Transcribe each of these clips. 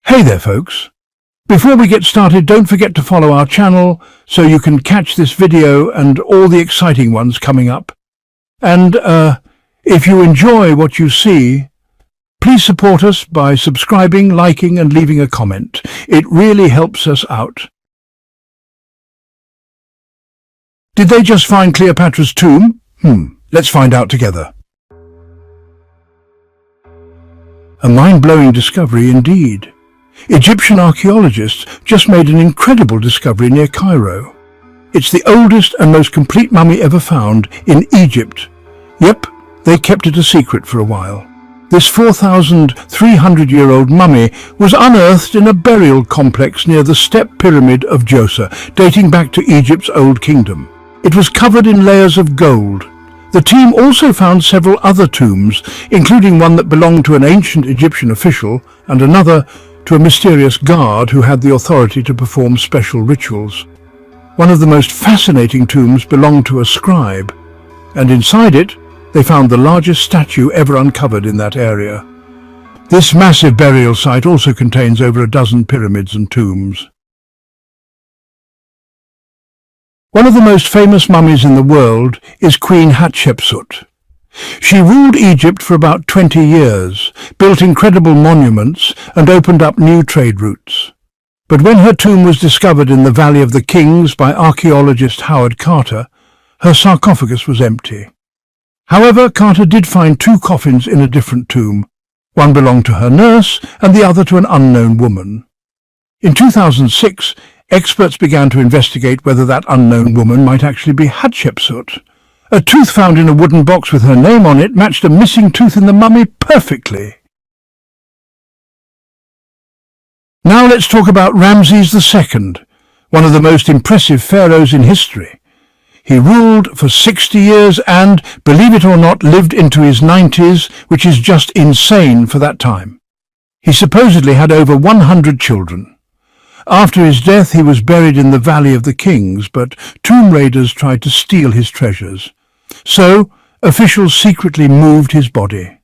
Hey there folks! Before we get started, don't forget to follow our channel so you can catch this video and all the exciting ones coming up. And if you enjoy what you see, please support us by subscribing, liking and leaving a comment. It really helps us out. Did they just find Cleopatra's tomb? Let's find out together. A mind-blowing discovery indeed. Egyptian archaeologists just made an incredible discovery near Cairo. It's the oldest and most complete mummy ever found in Egypt. Yep, they kept it a secret for a while. This 4,300-year-old mummy was unearthed in a burial complex near the Step Pyramid of Djoser, dating back to Egypt's Old Kingdom. It was covered in layers of gold. The team also found several other tombs, including one that belonged to an ancient Egyptian official and another to a mysterious guard who had the authority to perform special rituals. One of the most fascinating tombs belonged to a scribe, and inside it they found the largest statue ever uncovered in that area. This massive burial site also contains over a dozen pyramids and tombs. One of the most famous mummies in the world is Queen Hatshepsut. She ruled Egypt for about 20 years, built incredible monuments and opened up new trade routes. But when her tomb was discovered in the Valley of the Kings by archaeologist Howard Carter, her sarcophagus was empty. However, Carter did find two coffins in a different tomb. One belonged to her nurse and the other to an unknown woman. In 2006, experts began to investigate whether that unknown woman might actually be Hatshepsut. A tooth found in a wooden box with her name on it matched a missing tooth in the mummy perfectly. Now let's talk about Ramses II, one of the most impressive pharaohs in history. He ruled for 60 years and, believe it or not, lived into his 90s, which is just insane for that time. He supposedly had over 100 children. After his death, he was buried in the Valley of the Kings, but tomb raiders tried to steal his treasures. So, officials secretly moved his body.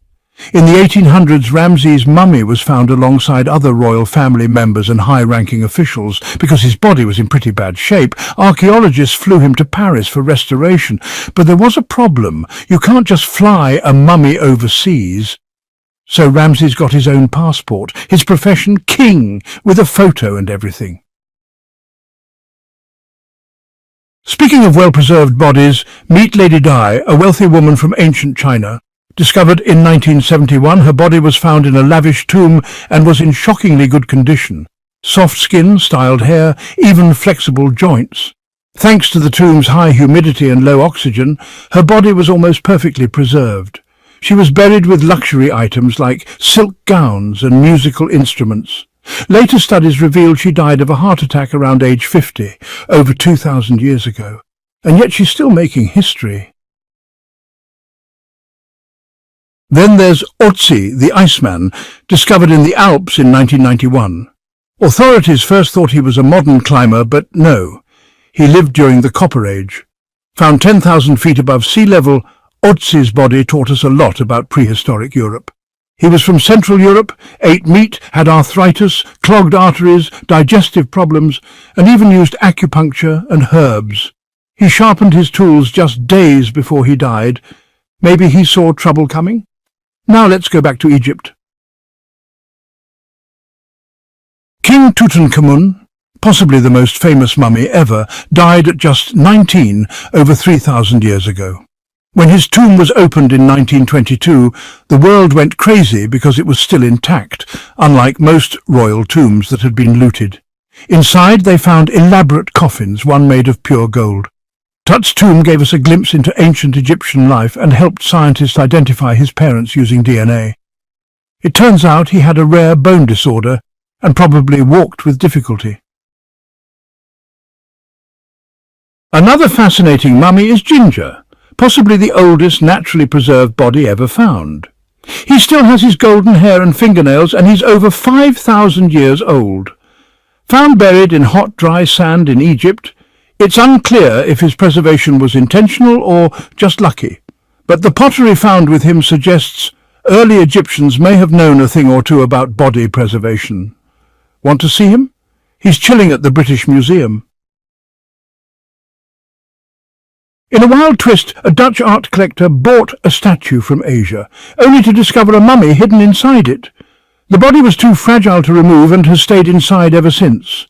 In the 1800s, Ramses' mummy was found alongside other royal family members and high-ranking officials. Because his body was in pretty bad shape, archaeologists flew him to Paris for restoration. But there was a problem. You can't just fly a mummy overseas. So Ramses got his own passport, his profession king, with a photo and everything. Speaking of well-preserved bodies, meet Lady Dai, a wealthy woman from ancient China. Discovered in 1971, her body was found in a lavish tomb and was in shockingly good condition. Soft skin, styled hair, even flexible joints. Thanks to the tomb's high humidity and low oxygen, her body was almost perfectly preserved. She was buried with luxury items like silk gowns and musical instruments. Later studies revealed she died of a heart attack around age 50, over 2,000 years ago. And yet she's still making history. Then there's Ötzi the Iceman, discovered in the Alps in 1991. Authorities first thought he was a modern climber, but no. He lived during the Copper Age. Found 10,000 feet above sea level, Ötzi's body taught us a lot about prehistoric Europe. He was from Central Europe, ate meat, had arthritis, clogged arteries, digestive problems, and even used acupuncture and herbs. He sharpened his tools just days before he died. Maybe he saw trouble coming? Now let's go back to Egypt. King Tutankhamun, possibly the most famous mummy ever, died at just 19 over 3,000 years ago. When his tomb was opened in 1922, the world went crazy because it was still intact, unlike most royal tombs that had been looted. Inside they found elaborate coffins, one made of pure gold. Tut's tomb gave us a glimpse into ancient Egyptian life and helped scientists identify his parents using DNA. It turns out he had a rare bone disorder and probably walked with difficulty. Another fascinating mummy is Ginger, possibly the oldest naturally preserved body ever found. He still has his golden hair and fingernails, and he's over 5,000 years old. Found buried in hot, dry sand in Egypt, it's unclear if his preservation was intentional or just lucky. But the pottery found with him suggests early Egyptians may have known a thing or two about body preservation. Want to see him? He's chilling at the British Museum. In a wild twist, a Dutch art collector bought a statue from Asia, only to discover a mummy hidden inside it. The body was too fragile to remove and has stayed inside ever since.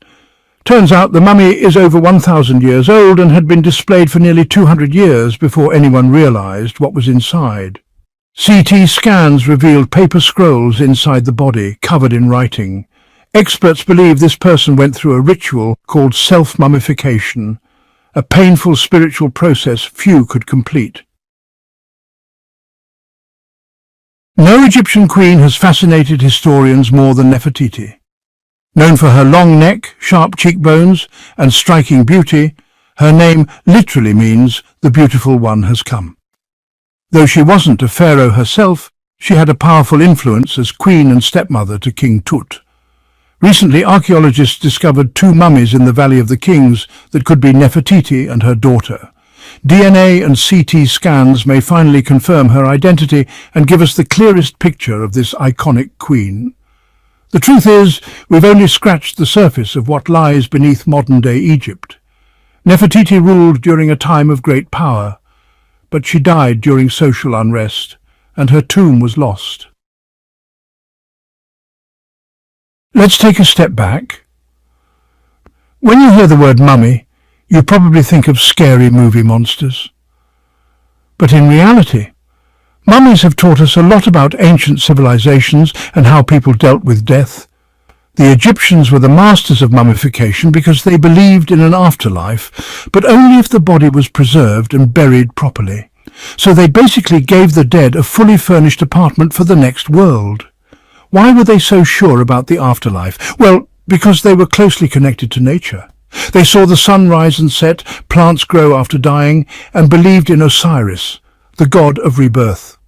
Turns out the mummy is over 1,000 years old and had been displayed for nearly 200 years before anyone realized what was inside. CT scans revealed paper scrolls inside the body, covered in writing. Experts believe this person went through a ritual called self-mummification, a painful spiritual process few could complete. No Egyptian queen has fascinated historians more than Nefertiti. Known for her long neck, sharp cheekbones, and striking beauty, her name literally means the beautiful one has come. Though she wasn't a pharaoh herself, she had a powerful influence as queen and stepmother to King Tut. Recently, archaeologists discovered 2 mummies in the Valley of the Kings that could be Nefertiti and her daughter. DNA and CT scans may finally confirm her identity and give us the clearest picture of this iconic queen. The truth is, we've only scratched the surface of what lies beneath modern-day Egypt. Nefertiti ruled during a time of great power, but she died during social unrest, and her tomb was lost. Let's take a step back. When you hear the word mummy, you probably think of scary movie monsters. But in reality, mummies have taught us a lot about ancient civilizations and how people dealt with death. The Egyptians were the masters of mummification because they believed in an afterlife, but only if the body was preserved and buried properly. So they basically gave the dead a fully furnished apartment for the next world. Why were they so sure about the afterlife? Well, because they were closely connected to nature. They saw the sun rise and set, plants grow after dying, and believed in Osiris, the god of rebirth.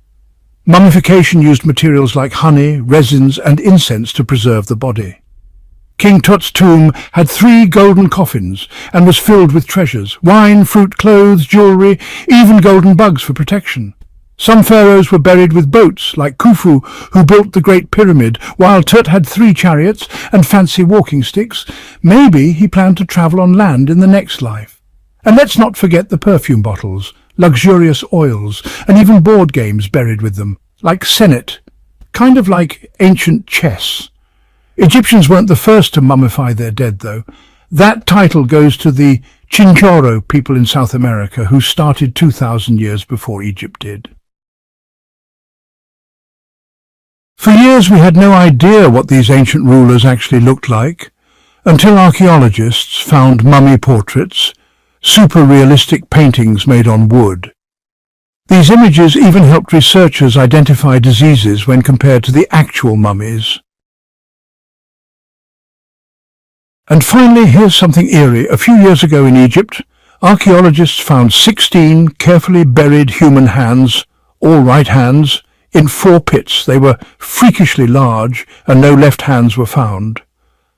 Mummification used materials like honey, resins, and incense to preserve the body. King Tut's tomb had 3 golden coffins and was filled with treasures, wine, fruit, clothes, jewelry, even golden bugs for protection. Some pharaohs were buried with boats, like Khufu, who built the Great Pyramid, while Tut had 3 chariots and fancy walking sticks. Maybe he planned to travel on land in the next life. And let's not forget the perfume bottles, luxurious oils, and even board games buried with them, like Senet, kind of like ancient chess. Egyptians weren't the first to mummify their dead, though. That title goes to the Chinchorro people in South America, who started 2,000 years before Egypt did. For years we had no idea what these ancient rulers actually looked like, until archaeologists found mummy portraits, super-realistic paintings made on wood. These images even helped researchers identify diseases when compared to the actual mummies. And finally, here's something eerie. A few years ago in Egypt, archaeologists found 16 carefully buried human hands, all right hands, in 4 pits. They were freakishly large, and no left hands were found.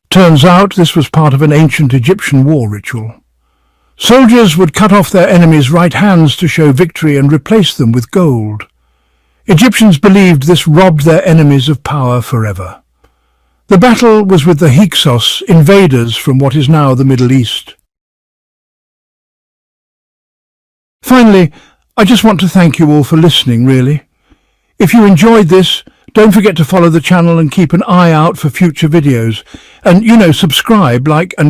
Turns out this was part of an ancient Egyptian war ritual. Soldiers would cut off their enemies' right hands to show victory and replace them with gold. Egyptians believed this robbed their enemies of power forever. The battle was with the Hyksos, invaders from what is now the Middle East. Finally, I just want to thank you all for listening, really. If you enjoyed this, don't forget to follow the channel and keep an eye out for future videos. And, subscribe, like and